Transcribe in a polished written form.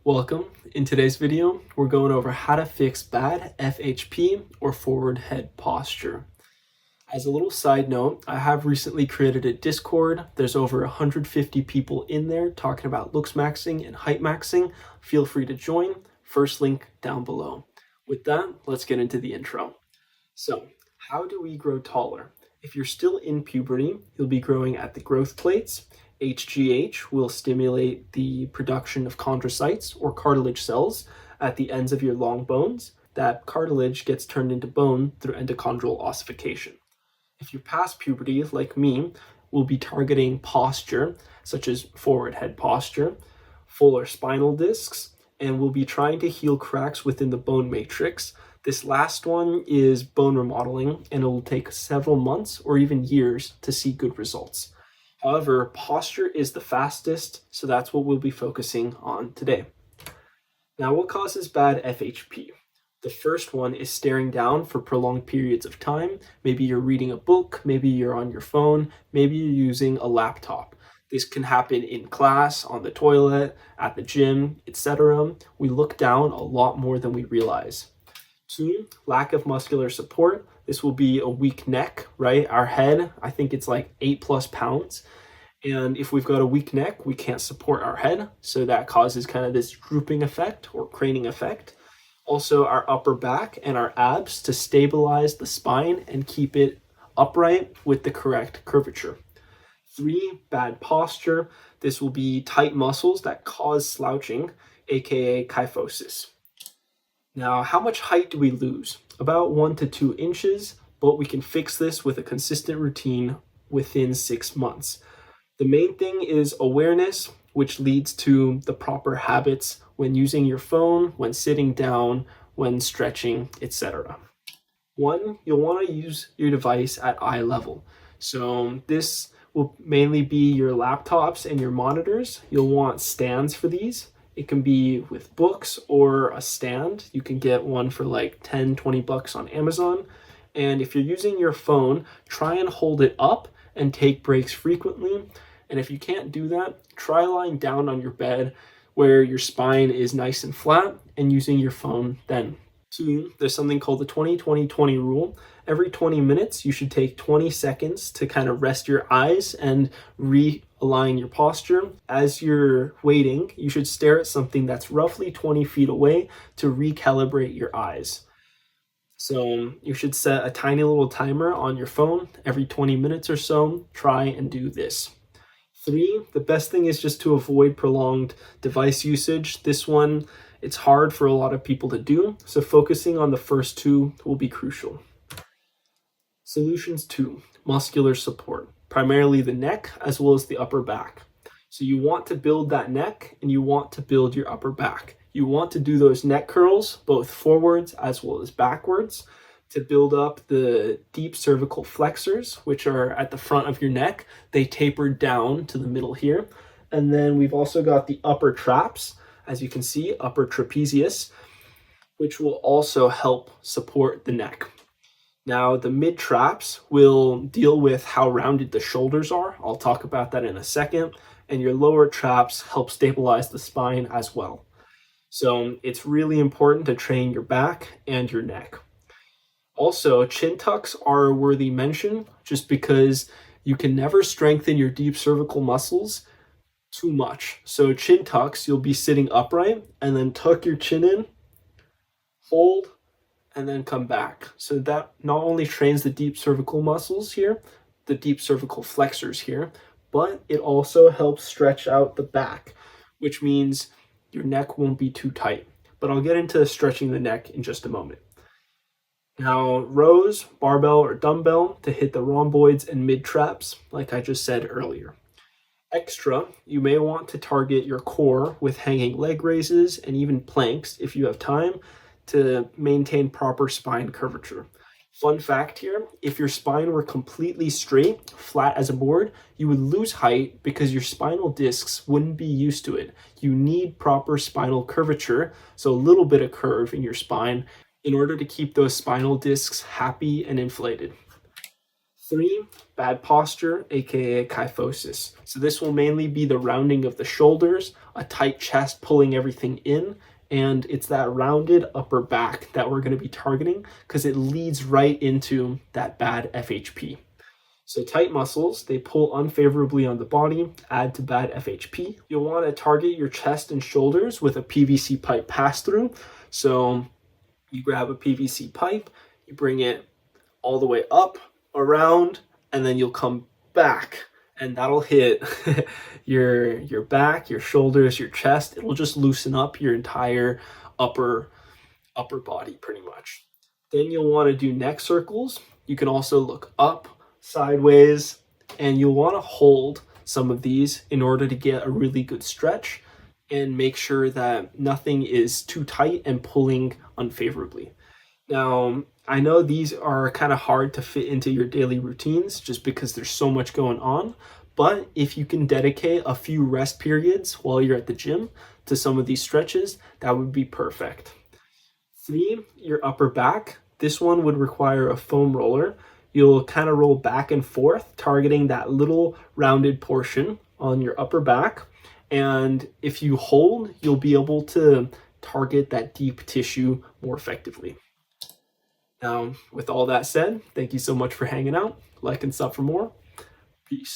Welcome. In today's video, we're going over how to fix bad FHP or forward head posture. As a little side note, I have recently created a Discord. There's over 150 people in there talking about looks maxing and height maxing. Feel free to join. First link down below. With that, let's get into the intro. So, how do we grow taller? If you're still in puberty, you'll be growing at the growth plates. HGH will stimulate the production of chondrocytes or cartilage cells at the ends of your long bones. That cartilage gets turned into bone through endochondral ossification. If you're past puberty, like me, we'll be targeting posture, such as forward head posture, fuller spinal discs, and we'll be trying to heal cracks within the bone matrix. This last one is bone remodeling, and it will take several months or even years to see good results. However, posture is the fastest, so that's what we'll be focusing on today. Now, what causes bad FHP? The first one is staring down for prolonged periods of time. Maybe you're reading a book, maybe you're on your phone, maybe you're using a laptop. This can happen in class, on the toilet, at the gym, etc. We look down a lot more than we realize. 2, lack of muscular support. This will be a weak neck, right? Our head, I think it's like 8+ pounds. And if we've got a weak neck, we can't support our head. So that causes kind of this drooping effect or craning effect. Also, our upper back and our abs to stabilize the spine and keep it upright with the correct curvature. 3, bad posture. This will be tight muscles that cause slouching, aka kyphosis. Now, how much height do we lose? About 1 to 2 inches, but we can fix this with a consistent routine within 6 months. The main thing is awareness, which leads to the proper habits when using your phone, when sitting down, when stretching, etc. 1, you'll want to use your device at eye level. So this will mainly be your laptops and your monitors. You'll want stands for these. It can be with books or a stand. You can get one for like 10, 20 bucks on Amazon. And if you're using your phone, try and hold it up and take breaks frequently. And if you can't do that, try lying down on your bed where your spine is nice and flat and using your phone then. 2, there's something called the 20-20-20 rule. Every 20 minutes, you should take 20 seconds to kind of rest your eyes and realign your posture. As you're waiting, you should stare at something that's roughly 20 feet away to recalibrate your eyes. So you should set a tiny little timer on your phone every 20 minutes or so. Try and do this. 3, the best thing is just to avoid prolonged device usage. This one, it's hard for a lot of people to do, so focusing on the first 2 will be crucial. Solutions 2, muscular support, primarily the neck as well as the upper back. So you want to build that neck and you want to build your upper back. You want to do those neck curls, both forwards as well as backwards, to build up the deep cervical flexors, which are at the front of your neck. They taper down to the middle here. And then we've also got the upper traps, as you can see, upper trapezius, which will also help support the neck. Now, the mid traps will deal with how rounded the shoulders are. I'll talk about that in a second. And your lower traps help stabilize the spine as well. So it's really important to train your back and your neck. Also, chin tucks are a worthy mention just because you can never strengthen your deep cervical muscles too much. So chin tucks, you'll be sitting upright and then tuck your chin in, hold, and then come back. So that not only trains the deep cervical muscles here, the deep cervical flexors here, but it also helps stretch out the back, which means your neck won't be too tight. But I'll get into stretching the neck in just a moment. Now, rows, barbell, or dumbbell to hit the rhomboids and mid traps, like I just said earlier. Extra, you may want to target your core with hanging leg raises and even planks if you have time to maintain proper spine curvature. Fun fact here, if your spine were completely straight, flat as a board, you would lose height because your spinal discs wouldn't be used to it. You need proper spinal curvature, so a little bit of curve in your spine in order to keep those spinal discs happy and inflated. 3, bad posture, aka kyphosis. So this will mainly be the rounding of the shoulders, a tight chest pulling everything in, and it's that rounded upper back that we're going to be targeting because it leads right into that bad FHP. So tight muscles, they pull unfavorably on the body, add to bad FHP. You'll want to target your chest and shoulders with a PVC pipe pass-through. So you grab a PVC pipe, you bring it all the way up, around, and then you'll come back, and that'll hit your back, your shoulders, your chest. It'll just loosen up your entire upper body pretty much. Then you'll want to do neck circles. You can also look up, sideways, and you'll want to hold some of these in order to get a really good stretch and make sure that nothing is too tight and pulling unfavorably. Now, I know these are kind of hard to fit into your daily routines just because there's so much going on, but if you can dedicate a few rest periods while you're at the gym to some of these stretches, that would be perfect. 3, your upper back. This one would require a foam roller. You'll kind of roll back and forth, targeting that little rounded portion on your upper back. And if you hold, you'll be able to target that deep tissue more effectively. Now, with all that said, thank you so much for hanging out. Like and sub for more. Peace.